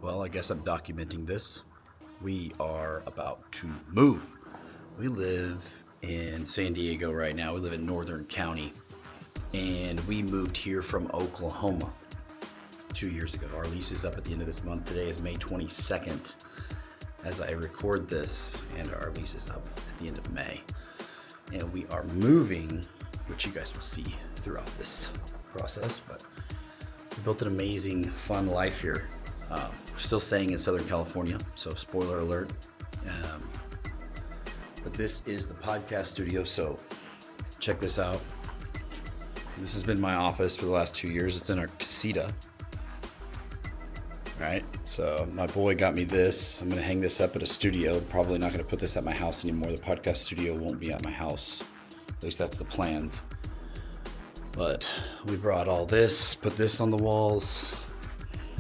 Well, I guess I'm documenting this. We are about to move. We live in San Diego right now. We live in Northern County. And we moved here from Oklahoma 2 years ago. Our lease is up at the end of this month. Today is May 22nd as I record this, and our lease is up at the end of May. And we are moving, which you guys will see throughout this process, but we built an amazing, fun life here. We're still staying in Southern California, so spoiler alert. But this is the podcast studio, so check this out. This has been my office for the last 2 years. It's in our casita. All right, so my boy got me this. I'm gonna hang this up at a studio. Probably not gonna put this at my house anymore. The podcast studio won't be at my house. At least that's the plans. But we brought all this, put this on the walls.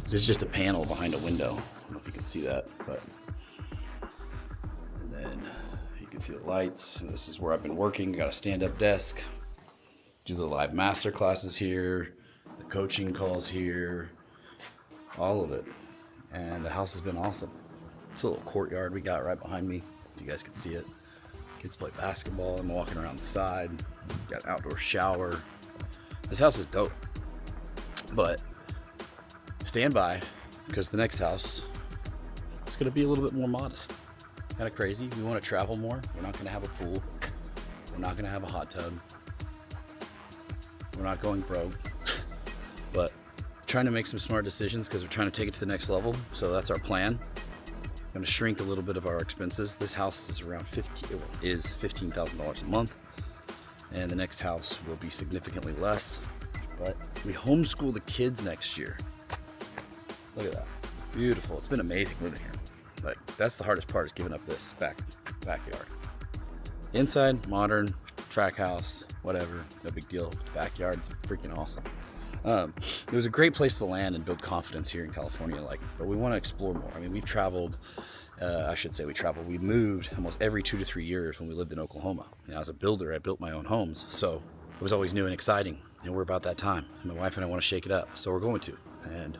This is just a panel behind a window. I don't know if you can see that, but. And then you can see the lights. And this is where I've been working. Got a stand-up desk. Do the live master classes here. The coaching calls here. All of it. And the house has been awesome. It's a little courtyard we got right behind me. You guys can see it. Kids play basketball. I'm walking around the side. Got an outdoor shower. This house is dope. But stand by, because the next house is going to be a little bit more modest. Kind of crazy. We want to travel more. We're not going to have a pool. We're not going to have a hot tub. We're not going broke. But trying to make some smart decisions because we're trying to take it to the next level. So that's our plan. Going to shrink a little bit of our expenses. This house is around $15,000 a month, and the next house will be significantly less. But we homeschool the kids next year. Look at that, beautiful. It's been amazing living here. Like, that's the hardest part, is giving up this backyard. Inside, modern, track house, whatever, no big deal. The backyard's freaking awesome. It was a great place to land and build confidence here in California, but we want to explore more. I mean, we've traveled, we moved almost every 2 to 3 years when we lived in Oklahoma. As a builder, I built my own homes, so it was always new and exciting, and we're about that time. My wife and I want to shake it up, so we're going to, and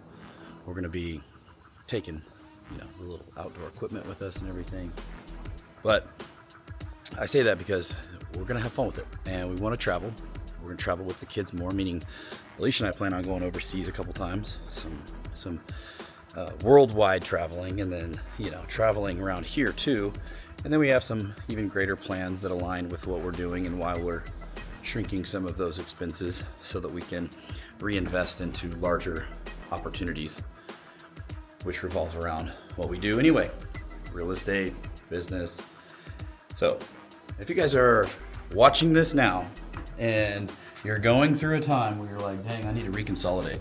we're going to be taking, a little outdoor equipment with us and everything. But I say that because we're going to have fun with it, and we want to travel. We're going to travel with the kids more, meaning Alicia and I plan on going overseas a couple times, some worldwide traveling, and then, traveling around here too. And then we have some even greater plans that align with what we're doing and why we're shrinking some of those expenses so that we can reinvest into larger opportunities, which revolve around what we do anyway, real estate, business. So if you guys are watching this now and you're going through a time where you're like, dang, I need to reconsolidate.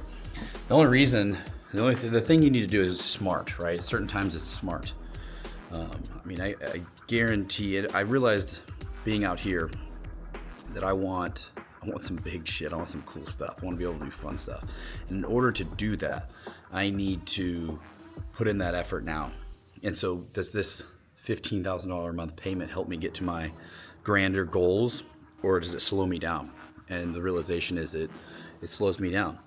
The thing you need to do is smart, right? Certain times it's smart. I guarantee it. I realized being out here that I want some big shit. I want some cool stuff. I want to be able to do fun stuff. And in order to do that, I need to put in that effort now. And so does this $15,000 a month payment help me get to my grander goals, or does it slow me down? And the realization is it slows me down.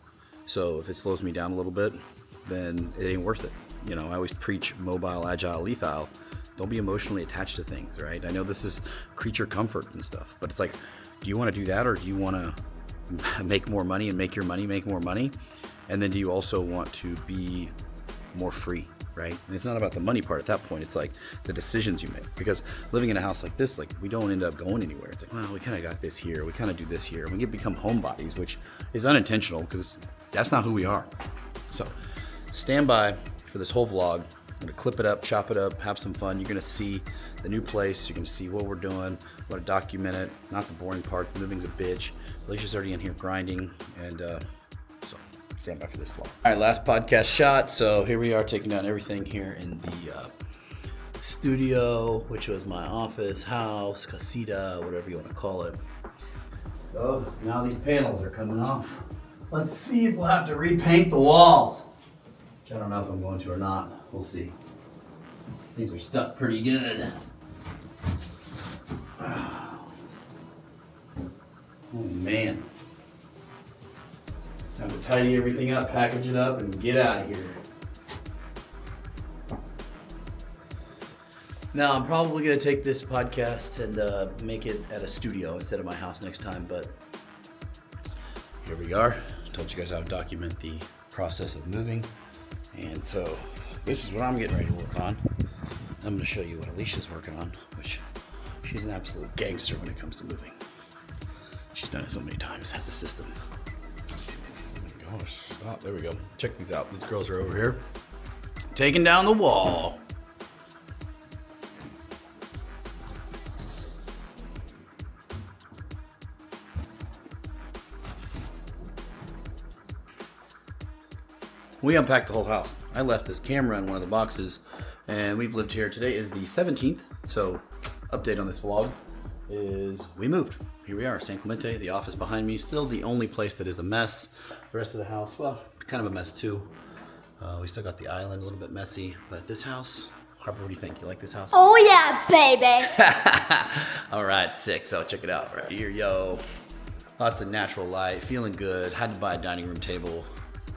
So if it slows me down a little bit, then it ain't worth it. I always preach mobile, agile, lethal. Don't be emotionally attached to things, right? I know this is creature comfort and stuff, but it's like, do you want to do that, or do you want to make more money and make your money make more money? And then do you also want to be more free, right? And it's not about the money part at that point. It's like the decisions you make. Because living in a house like this, we don't end up going anywhere. It's like, well, we kind of got this here. We kind of do this here. And we become homebodies, which is unintentional because that's not who we are. So stand by for this whole vlog. I'm going to clip it up, chop it up, have some fun. You're going to see the new place. You're going to see what we're doing. I want to document it. Not the boring part. The moving's a bitch. Alicia's already in here grinding. And so stand by for this vlog. All right, last podcast shot. So here we are taking down everything here in the studio, which was my office, house, casita, whatever you want to call it. So now these panels are coming off. Let's see if we'll have to repaint the walls. Which I don't know if I'm going to or not. We'll see. These things are stuck pretty good. Oh man. Time to tidy everything up, package it up, and get out of here. Now, I'm probably going to take this podcast and make it at a studio instead of my house next time, but here we are. Told you guys how to document the process of moving. And so this is what I'm getting ready to work on. I'm going to show you what Alicia's working on, which she's an absolute gangster when it comes to moving. She's done it so many times, has a system. Gosh, stop. There we go. Check these out. These girls are over here taking down the wall. We unpacked the whole house. I left this camera in one of the boxes, and we've lived here. Today is the 17th, so update on this vlog is we moved. Here we are, San Clemente, the office behind me. Still the only place that is a mess. The rest of the house, well, kind of a mess too. We still got the island a little bit messy, but this house, Harper, what do you think? You like this house? Oh yeah, baby. All right, sick. So check it out right here, yo. Lots of natural light, feeling good. Had to buy a dining room table.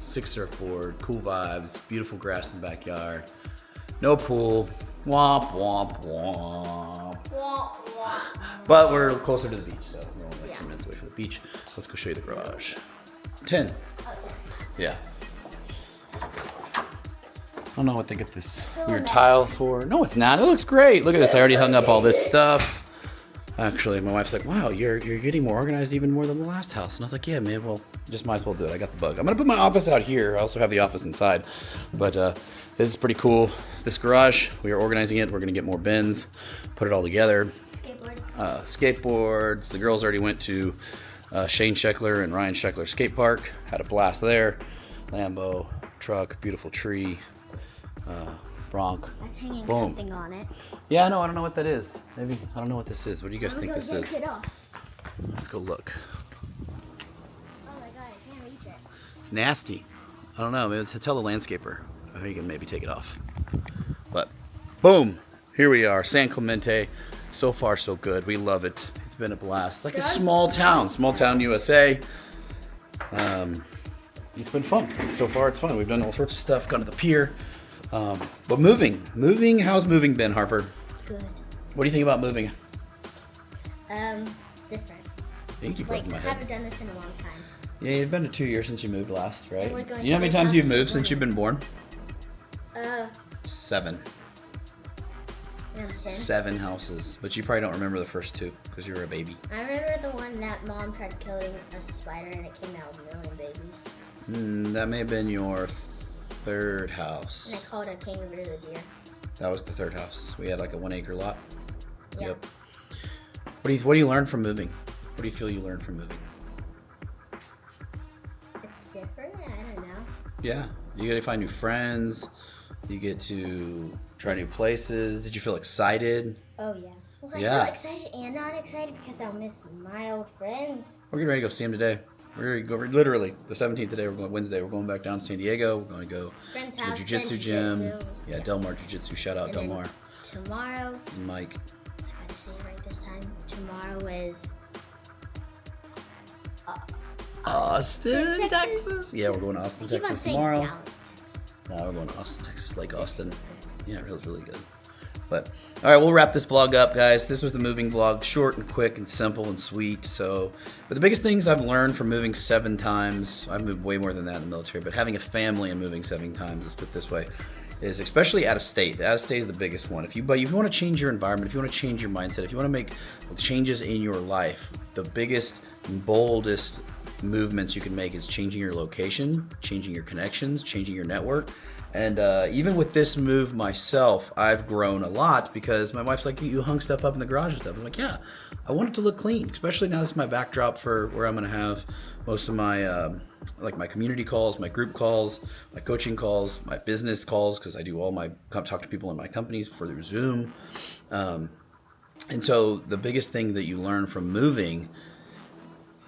6 surfboard, cool vibes, beautiful grass in the backyard. No pool. Womp, womp, womp. But we're closer to the beach, so we're only like 10 minutes away from the beach. So let's go show you the garage. 10. Yeah. I don't know what they get this weird tile for. No, it's not. It looks great. Look at this. I already hung up all this stuff. Actually, my wife's like, wow, you're getting more organized even more than the last house. And I was like, yeah, man, well, just might as well do it. I got the bug. I'm going to put my office out here. I also have the office inside. But this is pretty cool. This garage, we are organizing it. We're going to get more bins, put it all together. Skateboards. The girls already went to Shane Sheckler and Ryan Sheckler skate park. Had a blast there. Lambo, truck, beautiful tree. Bronc. That's hanging Boom. something on it. Yeah, no, I don't know what that is. Maybe, I don't know what this is. What do you guys think this is? It off. Let's go look. Oh my god, I can't reach it. It's nasty. I don't know. Maybe to tell the landscaper. I think you can maybe take it off. But, boom. Here we are. San Clemente. So far, so good. We love it. It's been a blast. Like a small town. Small town USA. It's been fun. So far, it's fun. We've done all sorts of stuff. Gone to the pier. But moving, how's moving been, Harper? Good. What do you think about moving? Different. I think you Like, broke my I head. haven't done this in a long time. Yeah, you've been to 2 years since you moved last, right? And we're going You know how to many this times house you've in moved since Florida. you've been born? 7. No, 10. 7 houses. But you probably don't remember the first 2 because you were a baby. I remember the one that mom tried killing a spider and it came out with a million babies. That may have been your 3rd house. And I called a kangaroo a deer. That was the 3rd house. We had like a 1-acre lot. Yeah. Yep. What do you learn from moving? What do you feel you learned from moving? It's different. I don't know. Yeah, you get to find new friends. You get to try new places. Did you feel excited? Oh yeah. Well, I Yeah. feel excited and not excited because I'll miss my old friends. We're getting ready to go see him today. We're going to go literally the 17th today. We're going Wednesday. We're going back down to San Diego. We're going to go Friends' to the house, jiu-jitsu then gym. jiu-jitsu. Yeah, Del Mar Jiu-Jitsu. Shout out And Del then Mar. Tomorrow, And Mike. I gotta say it right this time. Tomorrow is Austin, Texas. Texas. Yeah, we're going to Austin, I keep on Texas saying tomorrow. Dallas, Texas. No, we're going to Austin, Texas, Lake Austin. Yeah, it feels really good. But all right, we'll wrap this vlog up, guys. This was the moving vlog, short and quick and simple and sweet. So, but the biggest things I've learned from moving 7 times, I've moved way more than that in the military, but having a family and moving 7 times, let's put it this way, is especially out of state. Out of state is the biggest one. If you want to change your environment, if you want to change your mindset, if you want to make changes in your life, the biggest, boldest movements you can make is changing your location, changing your connections, changing your network. And even with this move myself, I've grown a lot because my wife's like, you hung stuff up in the garage and stuff. I'm like, yeah, I want it to look clean, especially now this is my backdrop for where I'm going to have most of my, like my community calls, my group calls, my coaching calls, my business calls, because I do all my, talk to people in my companies before they Zoom. And so the biggest thing that you learn from moving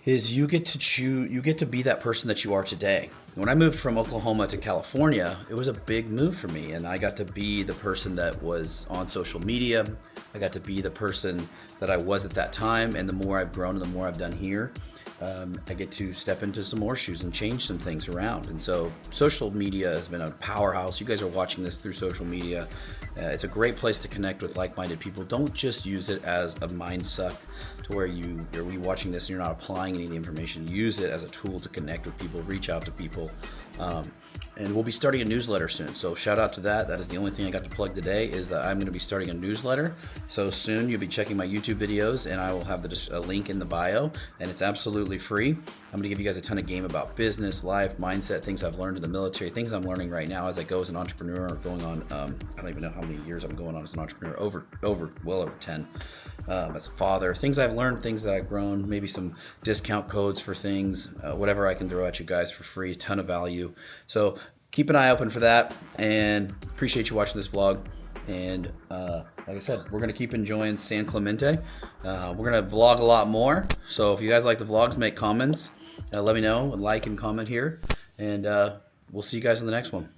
is you get to choose, you get to be that person that you are today. When I moved from Oklahoma to California, it was a big move for me, and I got to be the person that was on social media. I got to be the person that I was at that time, and the more I've grown and the more I've done here, I get to step into some more shoes and change some things around. And so social media has been a powerhouse. You guys are watching this through social media. It's a great place to connect with like-minded people. Don't just use it as a mind suck to where you're watching this and you're not applying any of the information. Use it as a tool to connect with people, reach out to people. And we'll be starting a newsletter soon. So shout out to that. That is the only thing I got to plug today, is that I'm going to be starting a newsletter. So soon you'll be checking my YouTube videos, and I will have a link in the bio, and it's absolutely free. I'm going to give you guys a ton of game about business, life, mindset, things I've learned in the military, things I'm learning right now as I go as an entrepreneur, going on, I don't even know how many years I'm going on as an entrepreneur, well over 10. As a father, things I've learned, things that I've grown, maybe some discount codes for things, whatever I can throw at you guys for free, a ton of value. So keep an eye open for that, and appreciate you watching this vlog. And like I said, we're going to keep enjoying San Clemente. We're going to vlog a lot more. So if you guys like the vlogs, make comments. Let me know, like and comment here. And we'll see you guys in the next one.